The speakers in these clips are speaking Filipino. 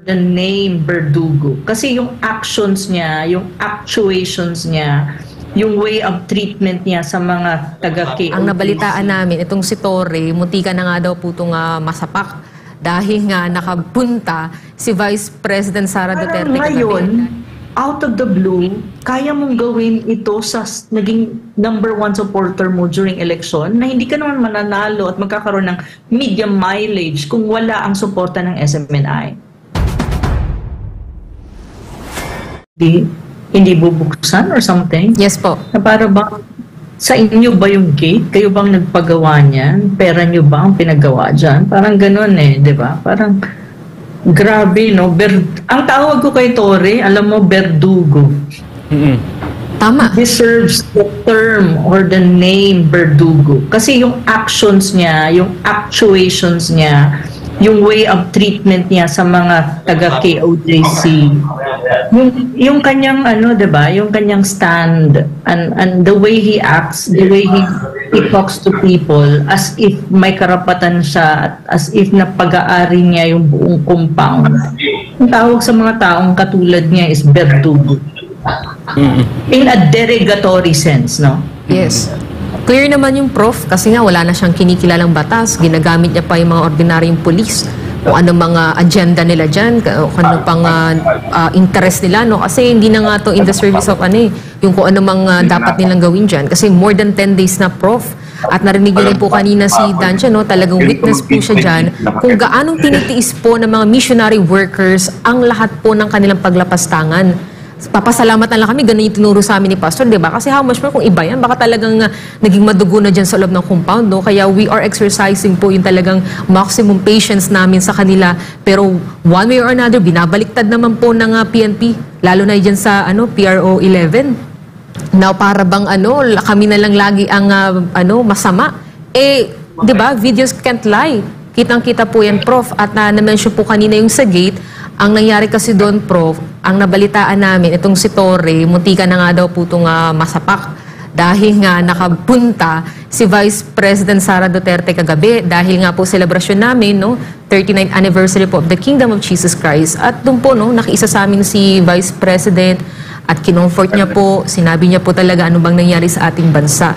the name Verdugo. Kasi yung actions niya, yung actuations niya, yung way of treatment niya sa mga taga-KOJC. Ang nabalitaan namin, itong si Torre, muntika na nga daw po itong masapak dahil nga nakapunta si Vice President Sara Duterte ngayon, out of the blue, kaya mong gawin ito sa naging #1 supporter mo during election na hindi ka naman mananalo at magkakaroon ng media mileage kung wala ang suporta ng SMNI. Hindi bubuksan or something? Yes po. Na para bang sa inyo ba yung gate? Kayo bang nagpagawa niyan? Pera nyo ba ang pinagawa dyan? Parang ganun di ba? Parang grabe, no? Ang tawag ko kay Torre, alam mo, Verdugo. Tama. Deserves the term or the name Verdugo. Kasi yung actions niya, yung actuations niya, yung way of treatment niya sa mga taga-KOJC, yung kanyang diba, yung kanyang stand and the way he acts, the way he talks to people as if may karapatan siya, as if napag-aari niya yung buong compound. Ang tawag sa mga taong katulad niya is Verdugo. In a derogatory sense, no? Yes. Clear naman yung prof kasi nga wala na siyang kinikilalang batas. Ginagamit niya pa yung mga ordinaryong police o ano mga agenda nila dyan, o ano pang interest nila, no? Kasi hindi na nga to in the service of yung kung ano mga dapat nilang gawin dyan. Kasi more than 10 days na prof. At narinig niyo rin po kanina si Dancia, no? Talagang witness po siya dyan kung gaanong tinitiis po ng mga missionary workers ang lahat po ng kanilang paglapastangan. Papasalamat na lang kami, ganun yung tinuro sa amin ni Pastor, di ba? Kasi how much more kung iba yan, baka talagang naging madugo na dyan sa loob ng compound, no? Kaya we are exercising po yung talagang maximum patience namin sa kanila. Pero one way or another, binabaliktad naman po ng PNP, lalo na dyan sa PRO 11. Now, para bang kami na lang lagi ang masama. Di ba? Videos can't lie. Kitang-kita po yan, Prof. At na-mention po kanina yung sa gate. Ang nangyari kasi doon, Prof, ang nabalitaan namin, itong si Torre, muntika na nga daw po itong masapak. Dahil nga nakapunta si Vice President Sara Duterte kagabi. Dahil nga po selebrasyon namin, 39th anniversary po of the Kingdom of Jesus Christ. At doon po, nakiisa sa amin si Vice President at kinomfort niya po, sinabi niya po talaga ano bang nangyari sa ating bansa.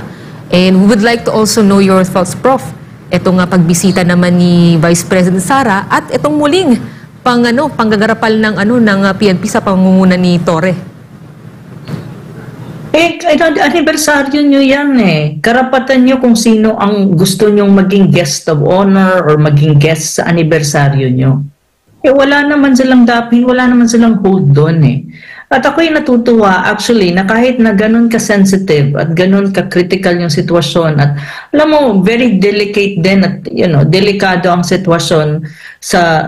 And we would like to also know your thoughts, Prof. Ito nga pagbisita naman ni Vice President Sara at itong muling panggagarapal ng PNP sa pangunguna ni Torre. Anibersaryo nyo yan Karapatan nyo kung sino ang gusto nyong maging guest of honor or maging guest sa anibersaryo nyo. Wala naman silang dapin, wala naman silang hold doon At ako'y natutuwa actually na kahit na ganun ka-sensitive at ganun ka-critical yung sitwasyon at alam mo, very delicate din at delikado ang sitwasyon sa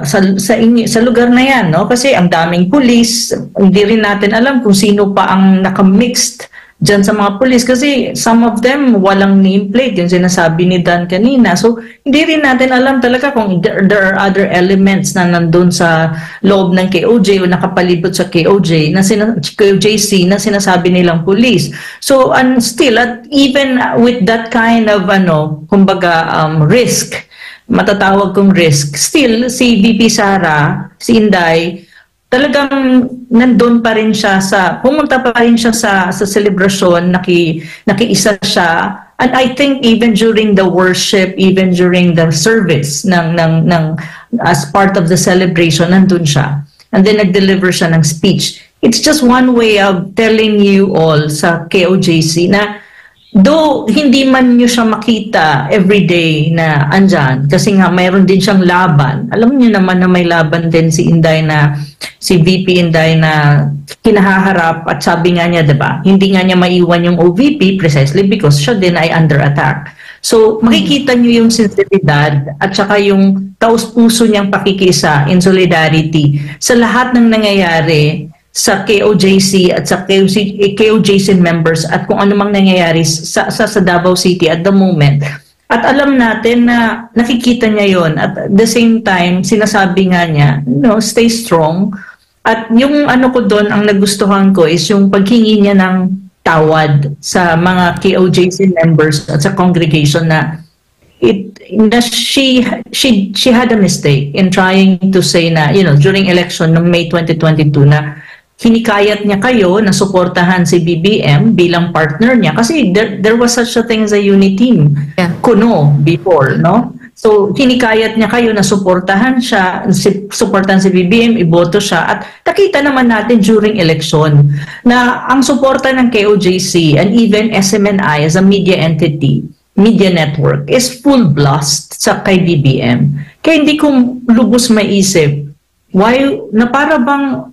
lugar na yan, Kasi ang daming pulis, hindi rin natin alam kung sino pa ang naka-mixed dyan sa mga pulis kasi some of them walang nameplate, yung sinasabi ni Dan kanina. So, hindi rin natin alam talaga kung there are other elements na nandun sa loob ng KOJ o nakapalibot sa KOJC na sinasabi nilang pulis. So, and still, even with that kind of, risk, matatawag kong risk, still, si VP Sara, si Inday, talagang nandun pa rin siya pumunta pa rin siya sa celebration, nakiisa siya. And I think even during the worship, even during the service as part of the celebration, nandun siya. And then nag-deliver siya ng speech. It's just one way of telling you all sa KOJC na though hindi man nyo siya makita everyday na andyan, kasi nga mayroon din siyang laban. Alam niyo naman na may laban din si VP Inday na kinahaharap at sabi nga niya, diba, hindi nga niya maiwan yung OVP precisely because siya din ay under attack. So, makikita niyo yung sinseridad at saka yung taus-puso niyang pakikisa in solidarity sa lahat ng nangyayari sa KOJC at sa KOJC members at kung ano mang nangyayari sa Davao City at the moment. At alam natin na nakikita niya yon at at the same time, sinasabi nga niya, stay strong. At yung ko doon, ang nagustuhan ko is yung paghingi niya ng tawad sa mga KOJC members at sa congregation na na she had a mistake in trying to say na, during election ng May 2022 na hinikayat niya kayo na suportahan si BBM bilang partner niya kasi there was such a thing as a uniteam kuno before, no? So hinikayat niya kayo na suportahan si BBM, iboto siya, at nakita naman natin during election na ang suporta ng KOJC and even SMNI as a media entity, media network, is full blast sa kay BBM. Kaya hindi ko lubos maisip why na para bang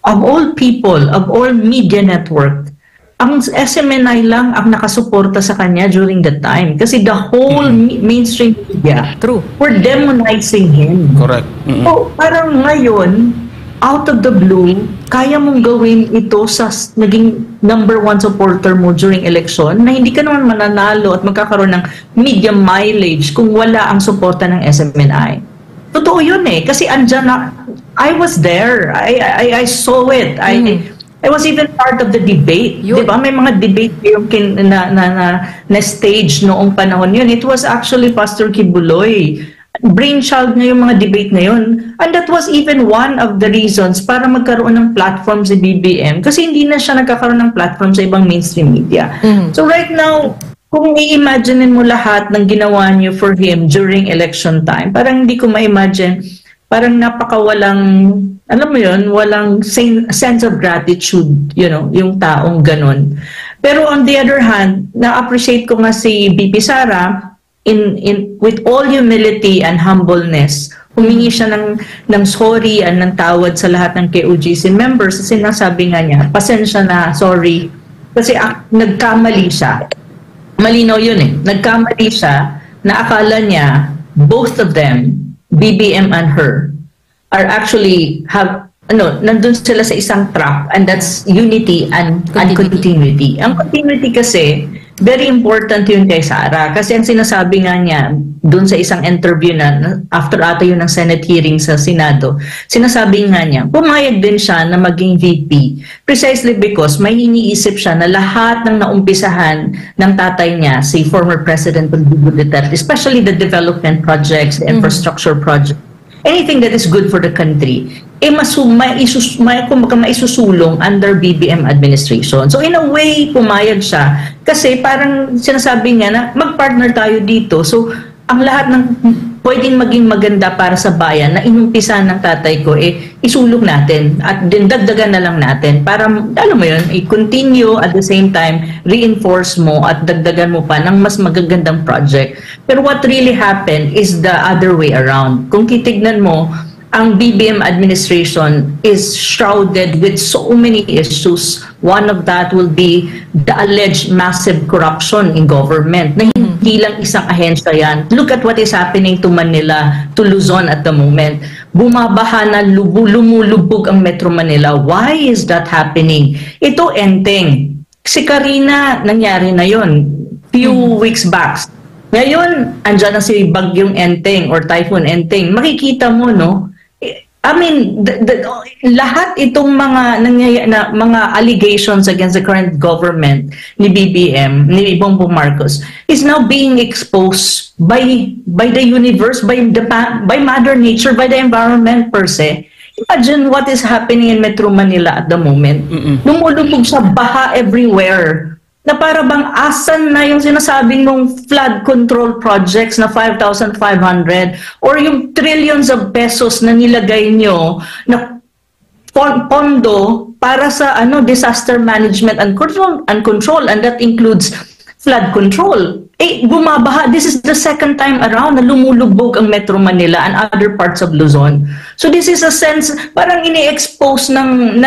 of all people, of all media network, ang SMNI lang ang nakasuporta sa kanya during that time. Kasi the whole mainstream media were demonizing him. Correct. So, parang ngayon, out of the blue, kaya mong gawin ito sa naging #1 supporter mo during election na hindi ka naman mananalo at magkakaroon ng media mileage kung wala ang suporta ng SMNI. Totoo yun eh. Kasi andyan na, I was there. I saw it. I was even part of the debate. Di ba? May mga debate yung na stage noong panahon yun. It was actually Pastor Kibuloy. Brainchild niya yung mga debate na yun. And that was even one of the reasons para magkaroon ng platform si BBM. Kasi hindi na siya nagkakaroon ng platform sa ibang mainstream media. So right now, kung i-imagine mo lahat ng ginawa niyo for him during election time, parang hindi ko ma-imagine, parang napakawalang, alam mo yun, walang sense of gratitude, yung taong ganun. Pero on the other hand, na-appreciate ko nga si BP Sara, with all humility and humbleness, humingi siya ng sorry and ng tawad sa lahat ng KOJC members. Kasi nasabi nga niya, pasensya na, sorry, kasi nagkamali siya. Malinaw yun eh. Nagkamali siya na akala niya, both of them, BBM and her, are actually nandun sila sa isang trap, and that's unity and continuity. Ang continuity kasi, very important yun kay Sara. Kasi ang sinasabi nga niya, dun sa isang interview na, after ata yun ng Senate hearing sa Senado, sinasabi nga niya, pumayag din siya na maging VP. Precisely because may iniisip siya na lahat ng naumpisahan ng tatay niya, si former President Rodrigo Duterte, especially the development projects, the infrastructure projects, anything that is good for the country, maisusulong under BBM administration. So in a way, pumayag siya kasi parang sinasabi niya na mag-partner tayo dito. So ang lahat ng pwedeng maging maganda para sa bayan na inumpisahan ng tatay ko, isulong natin at dagdagan na lang natin para, alam mo yun, i-continue at the same time, reinforce mo at dagdagan mo pa ng mas magagandang project. Pero what really happened is the other way around. Kung titignan mo, ang BBM administration is shrouded with so many issues. One of that will be the alleged massive corruption in government. Na hindi lang isang ahensya yan. Look at what is happening to Manila, to Luzon at the moment. Bumabaha na, lumulubog ang Metro Manila. Why is that happening? Ito enteng. Si Karina, nangyari na yon few weeks back. Ngayon, andyan na si Bagyong Enteng or Typhoon Enteng. Makikita mo, no? I mean, lahat itong mga allegations against the current government ni BBM, ni Bongbong Marcos, is now being exposed by the universe, by Mother Nature, by the environment per se. Imagine what is happening in Metro Manila at the moment. Lumulubog sa baha everywhere. Na para bang asan na yung sinasabing mong flood control projects na 5,500 or yung trillions of pesos na nilagay nyo na pondo para sa disaster management and control, and that includes flood control. Bumabaha. This is the second time around na lumulubog ang Metro Manila and other parts of Luzon. So this is a sense, parang ini-expose ng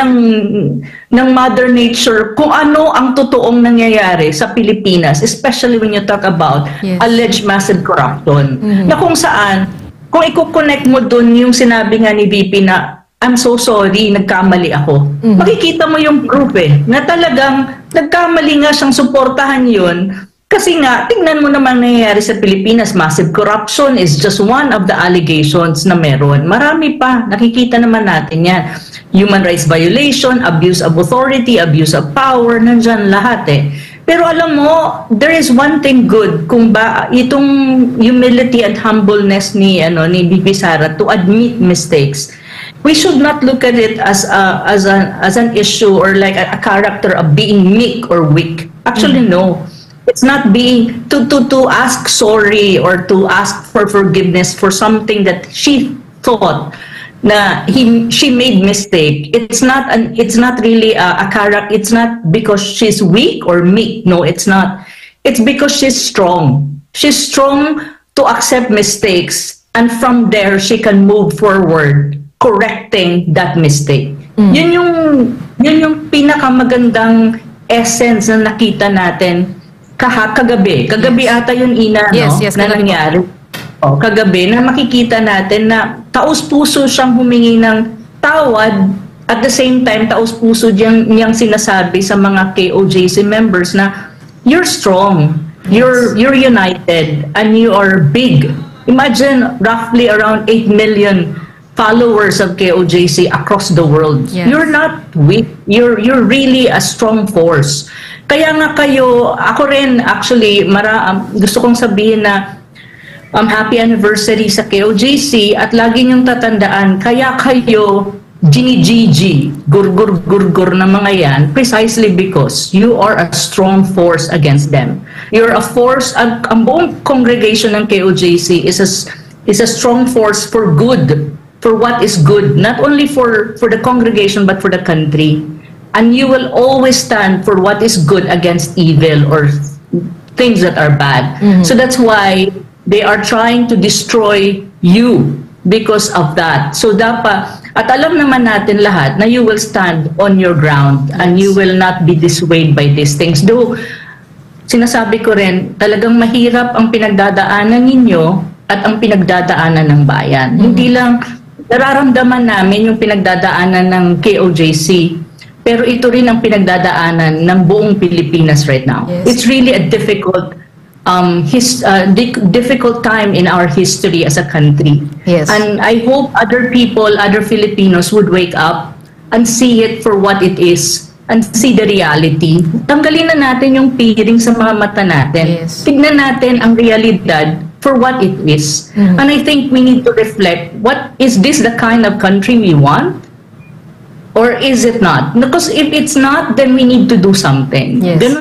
Mother Nature kung ano ang totoong nangyayari sa Pilipinas, especially when you talk about alleged massive corruption. Na kung saan, kung i-connect mo dun yung sinabi nga ni VP na, I'm so sorry, nagkamali ako. Makikita mo yung proof na talagang nagkamali nga siyang suportahan yun. Kasi nga, tingnan mo naman nangyayari sa Pilipinas, massive corruption is just one of the allegations na meron. Marami pa, nakikita naman natin yan. Human rights violation, abuse of authority, abuse of power, nandyan lahat Pero alam mo, there is one thing good kung ba itong humility and humbleness ni VP Sara to admit mistakes. We should not look at it as an issue or like a character of being meek or weak. Actually, no. It's not being to ask sorry or to ask for forgiveness for something that she thought na she made mistake. It's not really a character. It's not because she's weak or meek. No, it's not. It's because she's strong. She's strong to accept mistakes, and from there she can move forward, correcting that mistake. Yun yung pinakamagandang essence na nakita natin kagabi. Kagabi ata yun, Ina, Yes, na nangyari. Kagabi na makikita natin na taus-puso siyang humingi ng tawad, at the same time taus-puso niyang sinasabi sa mga KOJC members na you're strong, you're united, and you are big. Imagine roughly around 8 million followers of KOJC across the world. Yes. You're not weak, you're really a strong force. Kaya nga kayo, ako rin actually, gusto kong sabihin na happy anniversary sa KOJC, at lagi niyong tatandaan, kaya kayo ginigigi, gurgur na mga yan, precisely because you are a strong force against them. You're a force, ang buong congregation ng KOJC is a strong force for good, for what is good, not only for the congregation but for the country. And you will always stand for what is good against evil or things that are bad. So that's why they are trying to destroy you because of that. So dapat, at alam naman natin lahat na you will stand on your ground and you will not be dissuaded by these things. Though, sinasabi ko rin, talagang mahirap ang pinagdadaanan ninyo at ang pinagdadaanan ng bayan. Hindi lang nararamdaman namin yung pinagdadaanan ng KOJC, pero ito rin ang pinagdadaanan ng buong Pilipinas right now. Yes. It's really a difficult time in our history as a country. Yes. And I hope other people, other Filipinos would wake up and see it for what it is and see the reality. Tanggalin na natin yung piring sa mga mata natin. Yes. Tignan natin ang realidad for what it is. And I think we need to reflect, what is this the kind of country we want? Or is it not? Because if it's not, then we need to do something. Yes. Ganun